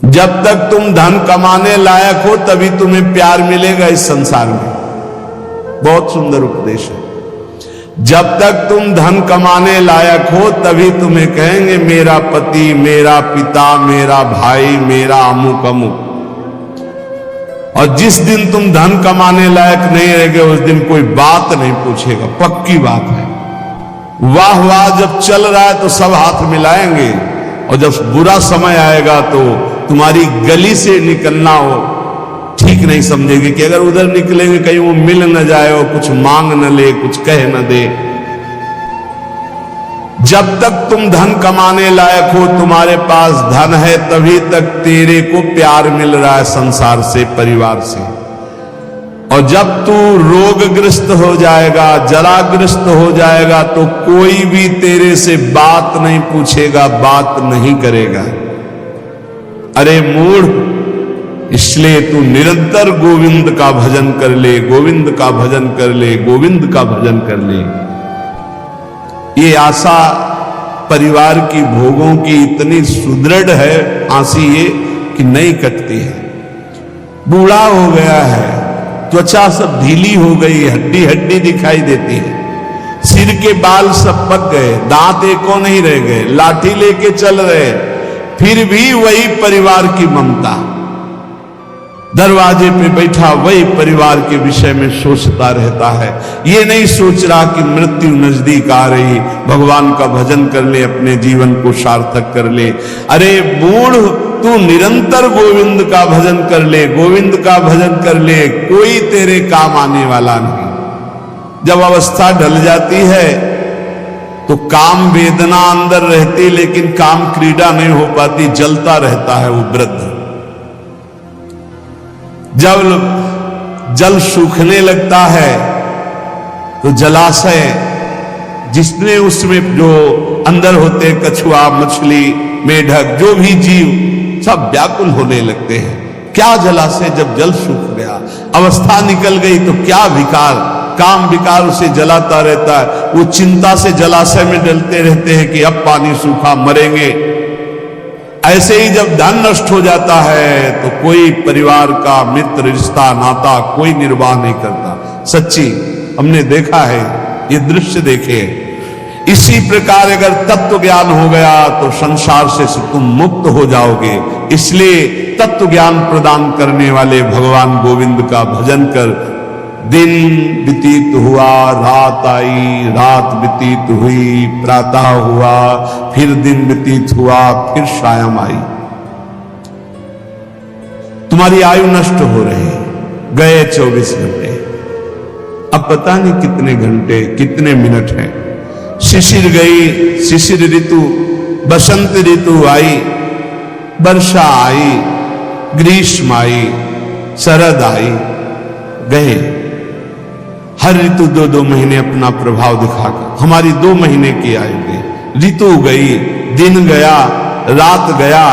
जब तक तुम धन कमाने लायक हो तभी तुम्हें प्यार मिलेगा इस संसार में। बहुत सुंदर उपदेश है। जब तक तुम धन कमाने लायक हो तभी तुम्हें कहेंगे मेरा पति, मेरा पिता, मेरा भाई, मेरा अमुक अमुक। और जिस दिन तुम धन कमाने लायक नहीं रहेंगे उस दिन कोई बात नहीं पूछेगा, पक्की बात है। वाह वाह जब चल रहा है तो सब हाथ मिलाएंगे, और जब बुरा समय आएगा तो तुम्हारी गली से निकलना हो ठीक नहीं समझेगी कि अगर उधर निकलेंगे कहीं वो मिल न जाए और कुछ मांग न ले, कुछ कह न दे। जब तक तुम धन कमाने लायक हो, तुम्हारे पास धन है, तभी तक तेरे को प्यार मिल रहा है संसार से, परिवार से। और जब तू रोगग्रस्त हो जाएगा, जराग्रस्त हो जाएगा तो कोई भी तेरे से बात नहीं पूछेगा, बात नहीं करेगा। अरे मूढ़, इसलिए तू निरंतर गोविंद का भजन कर ले, गोविंद का भजन कर ले, गोविंद का भजन कर ले। ये आशा परिवार की भोगों की इतनी सुदृढ़ है, आंसी ये कि नहीं कटती है। बूढ़ा हो गया है, त्वचा सब ढीली हो गई, हड्डी हड्डी दिखाई देती है, सिर के बाल सब पक गए, दांत एको नहीं रह गए, लाठी लेके चल रहे, फिर भी वही परिवार की ममता। दरवाजे पे बैठा वही परिवार के विषय में सोचता रहता है। ये नहीं सोच रहा कि मृत्यु नजदीक आ रही, भगवान का भजन कर ले, अपने जीवन को सार्थक कर ले। अरे बूढ़, तू निरंतर गोविंद का भजन कर ले, गोविंद का भजन कर ले, कोई तेरे काम आने वाला नहीं। जब अवस्था ढल जाती है तो काम वेदना अंदर रहती, लेकिन काम क्रीड़ा नहीं हो पाती, जलता रहता है वो वृद्ध। जब जल सूखने लगता है तो जलाशय जिसने उसमें जो अंदर होते कछुआ, मछली, मेढक, जो भी जीव सब व्याकुल होने लगते हैं। क्या जलाशय, जब जल सूख गया, अवस्था निकल गई तो क्या विकार, काम विकार उसे जलाता रहता है। वो चिंता से जलाशय में डलते रहते हैं कि अब पानी सूखा, मरेंगे। ऐसे ही जब धन नष्ट हो जाता है तो कोई परिवार का मित्र, रिश्ता, नाता कोई निर्वाह नहीं करता। सच्ची हमने देखा है, ये दृश्य देखे। इसी प्रकार अगर तत्व ज्ञान हो गया तो संसार से तुम मुक्त हो जाओगे। इसलिए तत्व ज्ञान प्रदान करने वाले भगवान गोविंद का भजन कर। दिन व्यतीत हुआ, रात आई, रात व्यतीत हुई, प्रातः हुआ, फिर दिन व्यतीत हुआ, फिर सायं आई। तुम्हारी आयु नष्ट हो रही, गए 24 घंटे, अब पता नहीं कितने घंटे, कितने मिनट हैं। शिशिर गई, शिशिर ऋतु, बसंत ऋतु आई, वर्षा आई, ग्रीष्म आई, शरद आई, गए। हर ऋतु 2-2 महीने अपना प्रभाव दिखाकर हमारी 2 महीने की आयु गई, ऋतु गई, दिन गया, रात गया,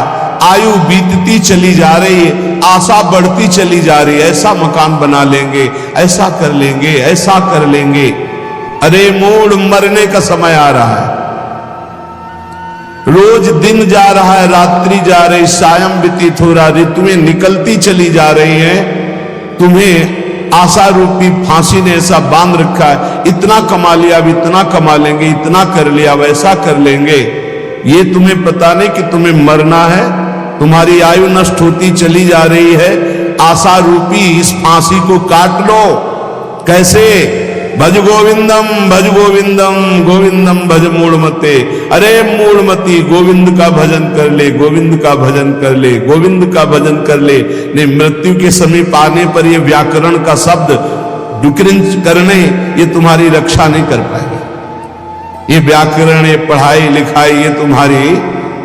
आयु बीतती चली जा रही है, आशा बढ़ती चली जा रही है। ऐसा मकान बना लेंगे, ऐसा कर लेंगे, ऐसा कर लेंगे। अरे मूढ़, मरने का समय आ रहा है। रोज दिन जा रहा है, रात्रि जा रही, सायं व्यतीत हो रहा, ऋतुएं निकलती चली जा रही हैं। तुम्हें आशा रूपी फांसी ने ऐसा बांध रखा है, इतना कमा लिया, अब इतना कमा लेंगे, इतना कर लिया, वैसा कर लेंगे। ये तुम्हें पता नहीं कि तुम्हें मरना है। तुम्हारी आयु नष्ट होती चली जा रही है। आशा रूपी इस फांसी को काट लो। कैसे? भज गोविंदम, भज गोविंदम, गोविंदम भज मूढ़मते। अरे मूढ़मती, गोविंद का भजन कर ले, गोविंद का भजन कर ले, गोविंद का भजन कर ले। नहीं, मृत्यु के समीप आने पर ये व्याकरण का शब्द डुक्रिंच करने, ये तुम्हारी रक्षा नहीं कर पाएगी। ये व्याकरण, ये पढ़ाई लिखाई, ये तुम्हारी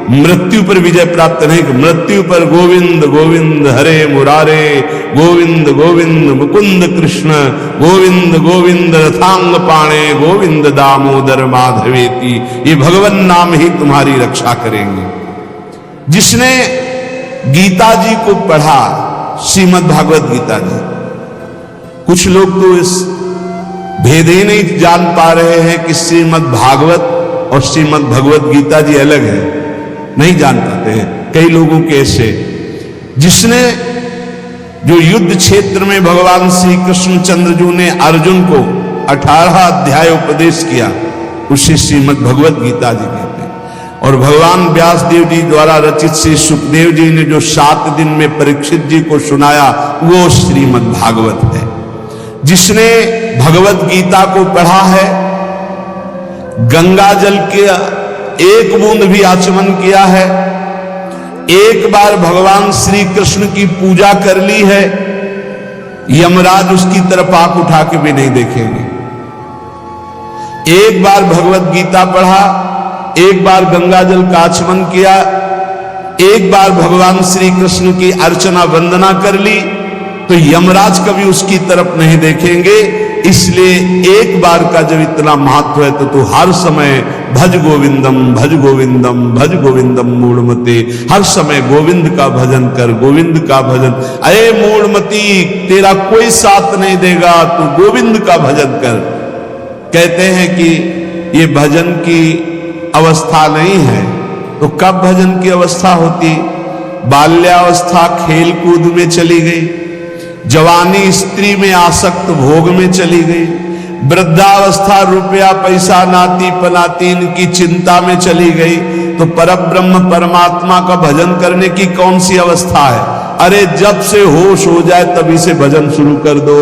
मृत्यु पर विजय प्राप्त नहीं। मृत्यु पर गोविंद गोविंद हरे मुरारे, गोविंद गोविंद मुकुंद कृष्ण, गोविंद गोविंद रथांग पाणे, गोविंद दामोदर माधवेति, ये भगवान नाम ही तुम्हारी रक्षा करेंगे। जिसने गीता जी को पढ़ा, श्रीमद् भागवत गीता जी, कुछ लोग तो इस भेद ही नहीं जान पा रहे हैं कि श्रीमद् भागवत और श्रीमद् भगवत गीता जी अलग है, नहीं जान पाते हैं कई लोगों के ऐसे। जिसने जो युद्ध क्षेत्र में भगवान श्री कृष्णचंद्र जी ने अर्जुन को 18 अध्याय उपदेश किया, उसे श्रीमद् भगवत गीता जी कहते हैं। और भगवान व्यास देव जी द्वारा रचित श्री सुखदेव जी ने जो 7 दिन में परीक्षित जी को सुनाया, वो श्रीमद् भागवत है। जिसने भगवत गीता को पढ़ा है, गंगा जल के एक बूंद भी आचमन किया है, एक बार भगवान श्री कृष्ण की पूजा कर ली है, यमराज उसकी तरफ आंख उठा के भी नहीं देखेंगे। एक बार भगवत गीता पढ़ा, एक बार गंगा जल का आचमन किया, एक बार भगवान श्री कृष्ण की अर्चना वंदना कर ली, तो यमराज कभी उसकी तरफ नहीं देखेंगे। इसलिए एक बार का जब इतना महत्व है तो तू हर समय भज गोविंदम भज गोविंदम भज गोविंदम मूढ़मते, हर समय गोविंद का भजन कर, गोविंद का भजन। अरे मूढ़मती, तेरा कोई साथ नहीं देगा, तू गोविंद का भजन कर। कहते हैं कि ये भजन की अवस्था नहीं है, तो कब भजन की अवस्था होती? बाल्यावस्था खेल कूद में चली गई, जवानी स्त्री में आसक्त भोग में चली गई, वृद्धावस्था रुपया पैसा नाती पनाती इनकी चिंता में चली गई, तो परब्रह्म परमात्मा का भजन करने की कौन सी अवस्था है? अरे जब से होश हो जाए तभी से भजन शुरू कर दो।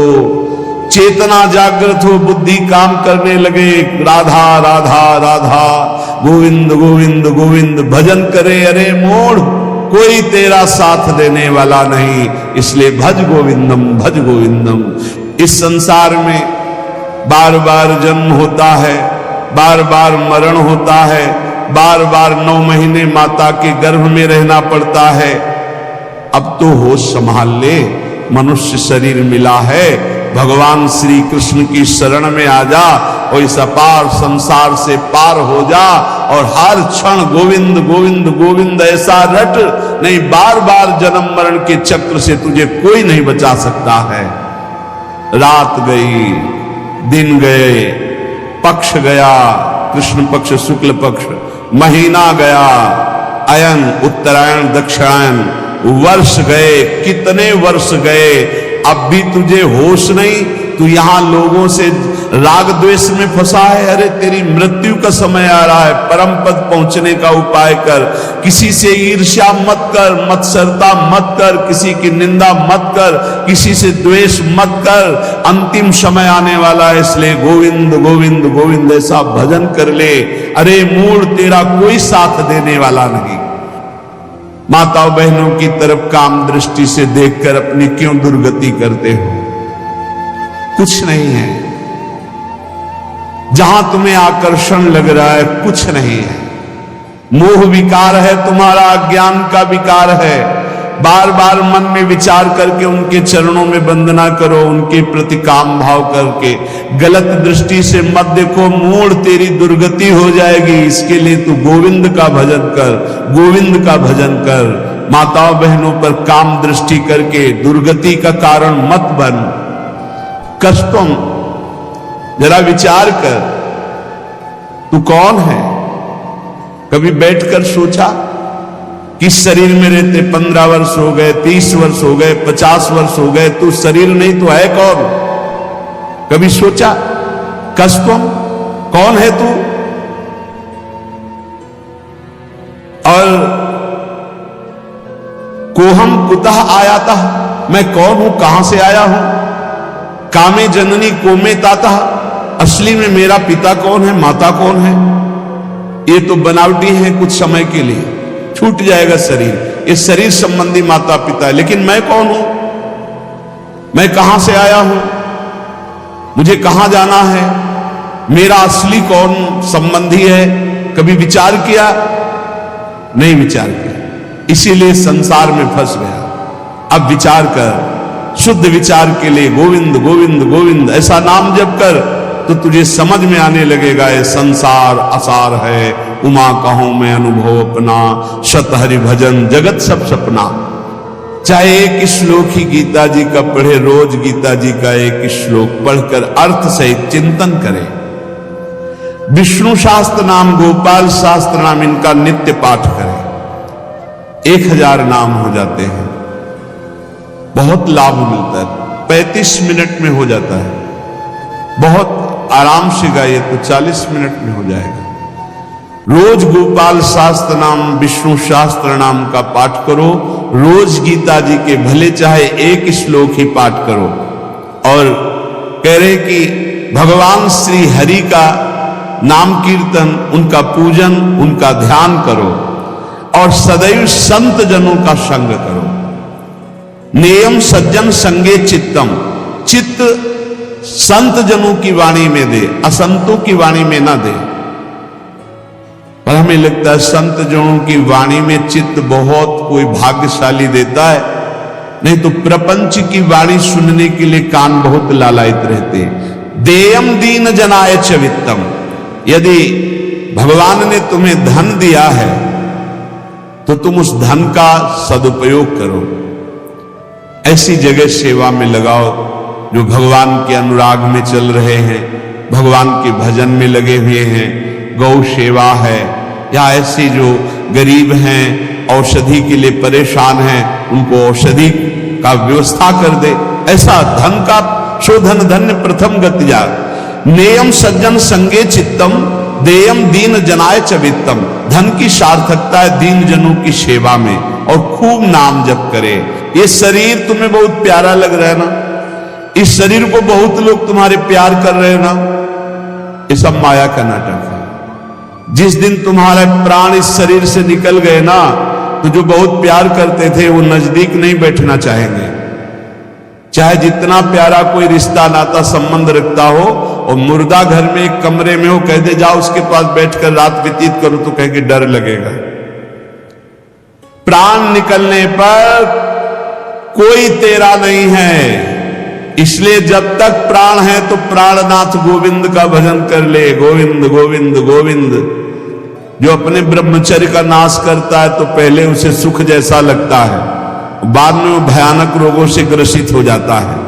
चेतना जागृत हो, बुद्धि काम करने लगे, राधा राधा राधा गोविंद गोविंद गोविंद भजन करे, अरे मोड़ कोई तेरा साथ देने वाला नहीं। इसलिए भज गोविंदम भज गोविंदम। इस संसार में बार बार जन्म होता है, बार बार मरण होता है, बार बार 9 महीने माता के गर्भ में रहना पड़ता है। अब तो होश संभाल ले, मनुष्य शरीर मिला है, भगवान श्री कृष्ण की शरण में आ जा और इस अपार संसार से पार हो जा, और हर क्षण गोविंद गोविंद गोविंद ऐसा रट, नहीं बार बार जन्म मरण के चक्र से तुझे कोई नहीं बचा सकता है। रात गई, दिन गए, पक्ष गया, कृष्ण पक्ष शुक्ल पक्ष, महीना गया, अयन उत्तरायण दक्षिणायन, वर्ष गए, कितने वर्ष गए, अब भी तुझे होश नहीं। तू यहां लोगों से राग द्वेष में फंसा है। अरे तेरी मृत्यु का समय आ रहा है, परम पद पहुंचने का उपाय कर। किसी से ईर्ष्या मत कर, मत्सरता मत कर, किसी की निंदा मत कर, किसी से द्वेष मत कर। अंतिम समय आने वाला है, इसलिए गोविंद गोविंद गोविंद ऐसा भजन कर ले। अरे मूढ़, तेरा कोई साथ देने वाला नहीं। माताओं बहनों की तरफ काम दृष्टि से देखकर अपनी क्यों दुर्गति करते हो? कुछ नहीं है। जहां तुम्हें आकर्षण लग रहा है, कुछ नहीं है। मोह विकार है तुम्हारा, अज्ञान का विकार है। बार बार मन में विचार करके उनके चरणों में वंदना करो, उनके प्रति काम भाव करके। गलत दृष्टि से मत देखो, मूढ़ तेरी दुर्गति हो जाएगी। इसके लिए तू गोविंद का भजन कर, गोविंद का भजन कर। माताओं बहनों पर काम दृष्टि करके दुर्गति का कारण मत बन। कष्टों, जरा विचार कर, तू कौन है? कभी बैठकर सोचा कि शरीर में रहते 15 वर्ष हो गए, 30 वर्ष हो गए, 50 वर्ष हो गए, तू शरीर नहीं तो है कौन? कभी सोचा? कष्टों, कौन है तू? और कोहम कुतः आया था, मैं कौन हूं, कहां से आया हूं? कामे जननी कोमे ताता, असली में मेरा पिता कौन है, माता कौन है? ये तो बनावटी है, कुछ समय के लिए छूट जाएगा शरीर। ये शरीर संबंधी माता पिता है, लेकिन मैं कौन हूं? मैं कहां से आया हूं? मुझे कहां जाना है? मेरा असली कौन संबंधी है? कभी विचार किया? नहीं विचार किया, इसीलिए संसार में फंस गया। अब विचार कर, शुद्ध विचार के लिए गोविंद गोविंद गोविंद ऐसा नाम जप कर, तो तुझे समझ में आने लगेगा ये संसार असार है। उमा कहूं मैं अनुभव अपना, शत हरि भजन जगत सब सपना। चाहे एक श्लोक ही गीता जी का पढ़े, रोज गीता जी का एक श्लोक पढ़कर अर्थ सहित चिंतन करे। विष्णु शास्त्र नाम, गोपाल शास्त्र नाम, इनका नित्य पाठ करें। 1000 नाम हो जाते हैं। बहुत लाभ मिलता है। 35 मिनट में हो जाता है, बहुत आराम से गाइए तो 40 मिनट में हो जाएगा। रोज गोपाल शास्त्र नाम, विष्णु शास्त्र नाम का पाठ करो, रोज गीता जी के भले चाहे एक श्लोक ही पाठ करो। और कह रहे कि भगवान श्री हरि का नाम कीर्तन, उनका पूजन, उनका ध्यान करो और सदैव संत जनों का संग करो। नेयम सज्जन संगे चित्तम, चित्त संत जनों की वाणी में दे, असंतों की वाणी में ना दे। पर हमें लगता है संत जनों की वाणी में चित्त बहुत कोई भाग्यशाली देता है, नहीं तो प्रपंच की वाणी सुनने के लिए कान बहुत लालायित रहते हैं। देयम दीन जनाय च वित्तम, यदि भगवान ने तुम्हें धन दिया है तो तुम उस धन का सदुपयोग करो, ऐसी जगह सेवा में लगाओ जो भगवान के अनुराग में चल रहे हैं, भगवान के भजन में लगे हुए हैं। गौ सेवा है, या ऐसे जो गरीब हैं, औषधि के लिए परेशान हैं, उनको औषधि का व्यवस्था कर दे। ऐसा धन का शोधन धन्य प्रथम गतिया। नेयम सज्जन संगे चित्तम, देयम दीन जनाय च वित्तम। धन की सार्थकता है दीन जनों की सेवा में, और खूब नाम जप करे। ये शरीर तुम्हें बहुत प्यारा लग रहा है ना, इस शरीर को बहुत लोग तुम्हारे प्यार कर रहे हैं ना, ये सब माया का नाटक है। जिस दिन तुम्हारे प्राण इस शरीर से निकल गए ना, तो जो बहुत प्यार करते थे वो नजदीक नहीं बैठना चाहेंगे। चाहे जितना प्यारा कोई रिश्ता नाता संबंध रखता हो, और मुर्दा घर में एक कमरे में हो, कह दे जाओ उसके पास बैठकर रात व्यतीत करो, तो कह के डर लगेगा। प्राण निकलने पर कोई तेरा नहीं है, इसलिए जब तक प्राण है तो प्राणनाथ गोविंद का भजन कर ले। गोविंद गोविंद गोविंद। जो अपने ब्रह्मचर्य का नाश करता है तो पहले उसे सुख जैसा लगता है, बाद में वो भयानक रोगों से ग्रसित हो जाता है।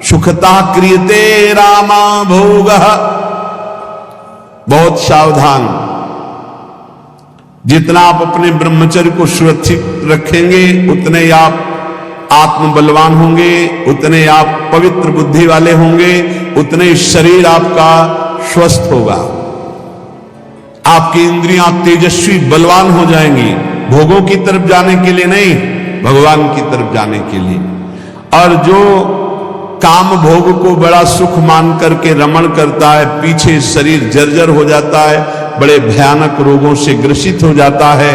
सुखता क्रियते रामा भोगः, बहुत सावधान। जितना आप अपने ब्रह्मचर्य को सुरक्षित रखेंगे उतने आप आत्म बलवान होंगे, उतने आप पवित्र बुद्धि वाले होंगे, उतने शरीर आपका स्वस्थ होगा, आपकी इंद्रियां तेजस्वी बलवान हो जाएंगी। भोगों की तरफ जाने के लिए नहीं, भगवान की तरफ जाने के लिए। और जो काम भोग को बड़ा सुख मान करके रमण करता है, पीछे शरीर जर्जर हो जाता है, बड़े भयानक रोगों से ग्रसित हो जाता है।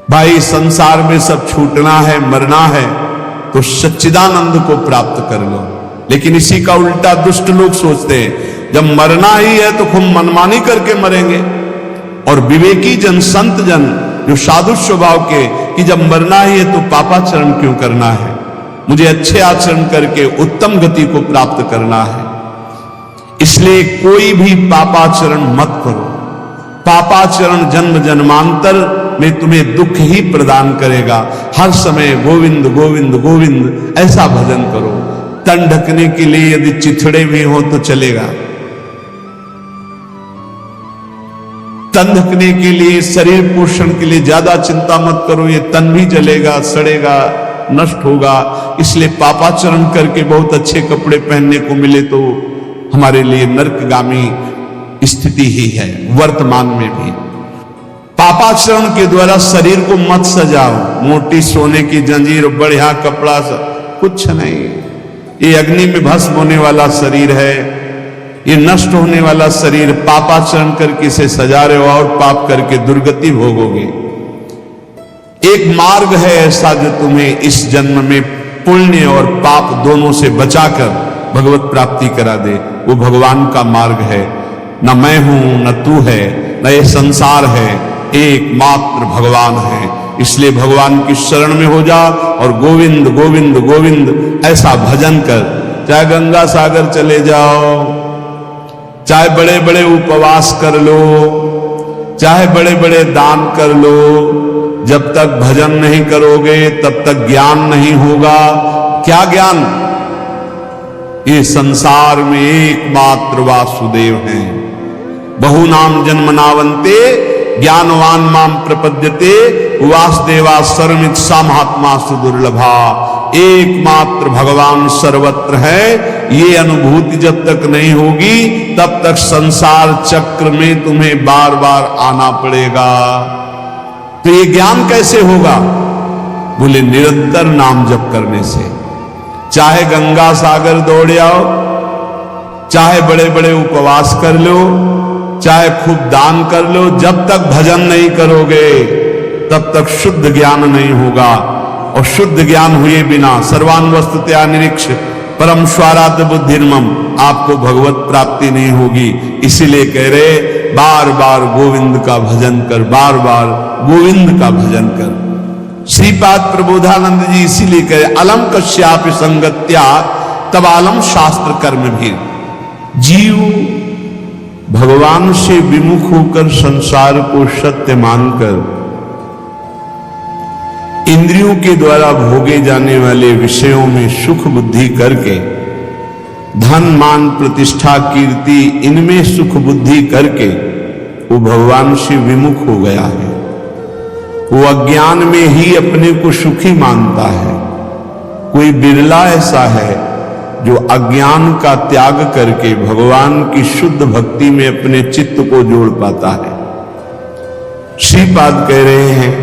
भाई संसार में सब छूटना है, मरना है, तो सच्चिदानंद को प्राप्त कर लो। लेकिन इसी का उल्टा दुष्ट लोग सोचते हैं, जब मरना ही है तो खूब मनमानी करके मरेंगे। और विवेकी जन, संत जन, जो साधु स्वभाव के, कि जब मरना ही है तो पापाचरण क्यों करना है, मुझे अच्छे आचरण करके उत्तम गति को प्राप्त करना है। इसलिए कोई भी पापाचरण मत करो। पापाचरण जन्म जन्मांतर में तुम्हें दुख ही प्रदान करेगा। हर समय गोविंद गोविंद गोविंद ऐसा भजन करो। तन ढकने के लिए यदि चिथड़े भी हो तो चलेगा, तन ढकने के लिए, शरीर पोषण के लिए ज्यादा चिंता मत करो, ये तन भी जलेगा, सड़ेगा, नष्ट होगा। इसलिए पापाचरण करके बहुत अच्छे कपड़े पहनने को मिले तो हमारे लिए नरकगामी स्थिति ही है। वर्तमान में भी पापाचरण के द्वारा शरीर को मत सजाओ, मोटी सोने की जंजीर, बढ़िया कपड़ा, कुछ नहीं। ये अग्नि में भस्म होने वाला शरीर है, ये नष्ट होने वाला शरीर। पापाचरण करके इसे सजा रहे हो और पाप करके दुर्गति भोगोगे। एक मार्ग है ऐसा जो तुम्हें इस जन्म में पुण्य और पाप दोनों से बचाकर भगवत प्राप्ति करा दे। वो भगवान का मार्ग है। न मैं हूं, न तू है, न ये संसार है, एकमात्र भगवान है। इसलिए भगवान की शरण में हो जा और गोविंद गोविंद गोविंद ऐसा भजन कर। चाहे गंगा सागर चले जाओ, चाहे बड़े बड़े उपवास कर लो, चाहे बड़े बड़े दान कर लो, जब तक भजन नहीं करोगे तब तक ज्ञान नहीं होगा। क्या ज्ञान? ये संसार में एकमात्र वासुदेव हैं। बहुनाम जन्मनावंते ज्ञानवान माम प्रपद्यते वासुदेवा सर्वमित सा महात्मा सुदुर्लभा, एकमात्र भगवान सर्वत्र है, ये अनुभूति जब तक नहीं होगी तब तक संसार चक्र में तुम्हें बार बार आना पड़ेगा। तो ये ज्ञान कैसे होगा? बोले निरंतर नाम जप करने से। चाहे गंगा सागर दौड़ आओ, चाहे बड़े बड़े उपवास कर लो, चाहे खूब दान कर लो, जब तक भजन नहीं करोगे तब तक शुद्ध ज्ञान नहीं होगा। और शुद्ध ज्ञान हुए बिना सर्वान वस्तुतया निरीक्ष परम स्वाराध बुद्धिर्मम, आपको भगवत प्राप्ति नहीं होगी। इसीलिए कह रहे बार बार गोविंद का भजन कर, बार बार गोविंद का भजन कर। श्रीपाद प्रबोधानंद जी इसीलिए कह रहे अलम कश्यापि संगत्या तब आलम शास्त्र कर्म भी। जीव भगवान से विमुख होकर संसार को सत्य मानकर इंद्रियों के द्वारा भोगे जाने वाले विषयों में सुख बुद्धि करके, धन मान प्रतिष्ठा कीर्ति इनमें सुख बुद्धि करके वो भगवान से विमुख हो गया है। वो अज्ञान में ही अपने को सुखी मानता है। कोई बिरला ऐसा है जो अज्ञान का त्याग करके भगवान की शुद्ध भक्ति में अपने चित्त को जोड़ पाता है। श्रीपाद कह रहे हैं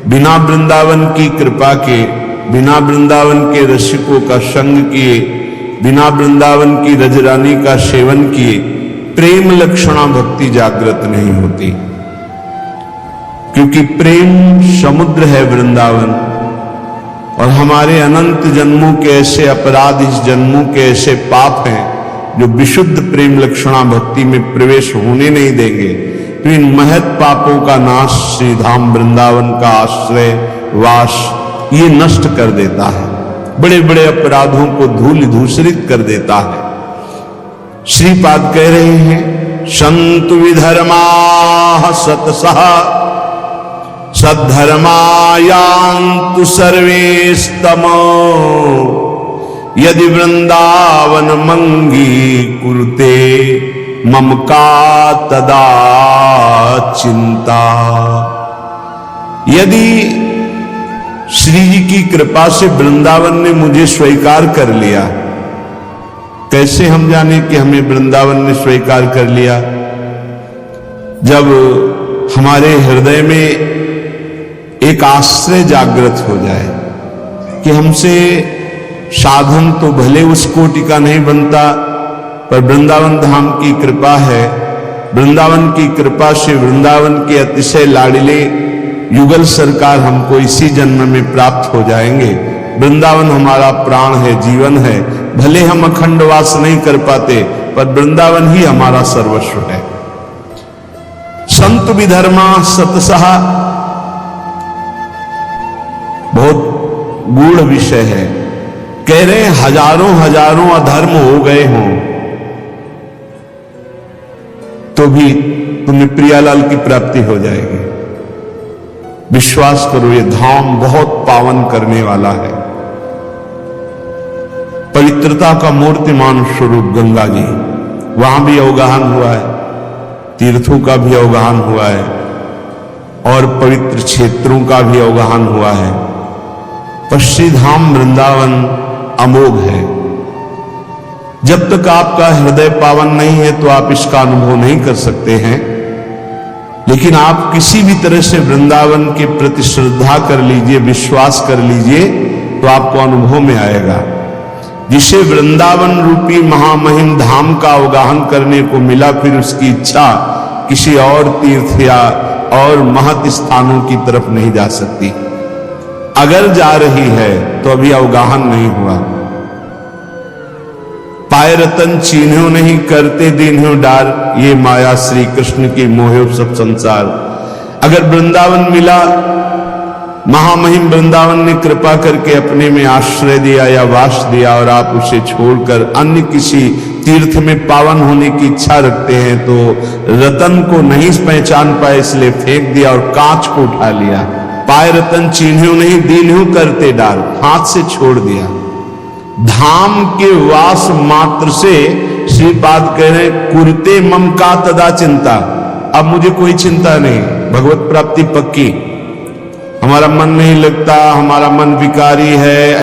बिना वृंदावन की कृपा के, बिना वृंदावन के रसिकों का संग किए, बिना वृंदावन की रजरानी का सेवन किए प्रेम लक्षणा भक्ति जागृत नहीं होती। क्योंकि प्रेम समुद्र है वृंदावन, और हमारे अनंत जन्मों के ऐसे अपराध, इस जन्मों के ऐसे पाप हैं जो विशुद्ध प्रेम लक्षणा भक्ति में प्रवेश होने नहीं देंगे। तो इन महत पापों का नाश श्रीधाम वृंदावन का आश्रय वास ये नष्ट कर देता है, बड़े बड़े अपराधों को धूल धूसरित कर देता है। श्रीपाद कह रहे हैं संतु विधर्मा सतसः सद्धर्मायान्तु सर्वेस्तमो यदि वृंदावन मंगी कुरुते मम का तदा चिंता। यदि श्री जी की कृपा से वृंदावन ने मुझे स्वीकार कर लिया, कैसे हम जाने कि हमें वृंदावन ने स्वीकार कर लिया? जब हमारे हृदय में एक आश्रय जागृत हो जाए कि हमसे साधन तो भले उस कोटि का नहीं बनता, पर वृंदावन धाम की कृपा है। वृंदावन की कृपा से वृंदावन के अतिशय लाडले युगल सरकार हमको इसी जन्म में प्राप्त हो जाएंगे। वृंदावन हमारा प्राण है, जीवन है। भले हम अखंड वास नहीं कर पाते, पर वृंदावन ही हमारा सर्वस्व है। संत विधर्मा सतसः बहुत गूढ़ विषय है। कह रहे हैं हजारों हजारों अधर्म हो गए हों तो भी तुम्हें प्रियालाल की प्राप्ति हो जाएगी। विश्वास करो, ये धाम बहुत पावन करने वाला है। पवित्रता का मूर्तिमान स्वरूप गंगा जी, वहां भी अवगाहन हुआ है, तीर्थों का भी अवगाहन हुआ है और पवित्र क्षेत्रों का भी अवगाहन हुआ है। पश्चिम धाम वृंदावन अमोघ है। जब तक आपका हृदय पावन नहीं है तो आप इसका अनुभव नहीं कर सकते हैं। लेकिन आप किसी भी तरह से वृंदावन के प्रति श्रद्धा कर लीजिए, विश्वास कर लीजिए, तो आपको अनुभव में आएगा। जिसे वृंदावन रूपी महामहिम धाम का अवगाहन करने को मिला, फिर उसकी इच्छा किसी और तीर्थ या और महत स्थानों की तरफ नहीं जा सकती। अगर जा रही है तो अभी अवगाहन नहीं हुआ। पाए रतन चीन्हो नहीं, करते दीन्हो डार, ये माया श्री कृष्ण की मोहे सब संसार। अगर वृंदावन मिला, महामहिम वृंदावन ने कृपा करके अपने में आश्रय दिया या वास दिया, और आप उसे छोड़कर अन्य किसी तीर्थ में पावन होने की इच्छा रखते हैं, तो रतन को नहीं पहचान पाए इसलिए फेंक दिया और कांच को उठा लिया। पाए रतन चीन्हो नहीं, दीन्हो करते डार, हाथ से छोड़ दिया। धाम के वास मात्र से श्रीपाद कह रहे कुरते मम का तदा चिंता, अब मुझे कोई चिंता नहीं, भगवत प्राप्ति पक्की। हमारा मन नहीं लगता, हमारा मन विकारी है।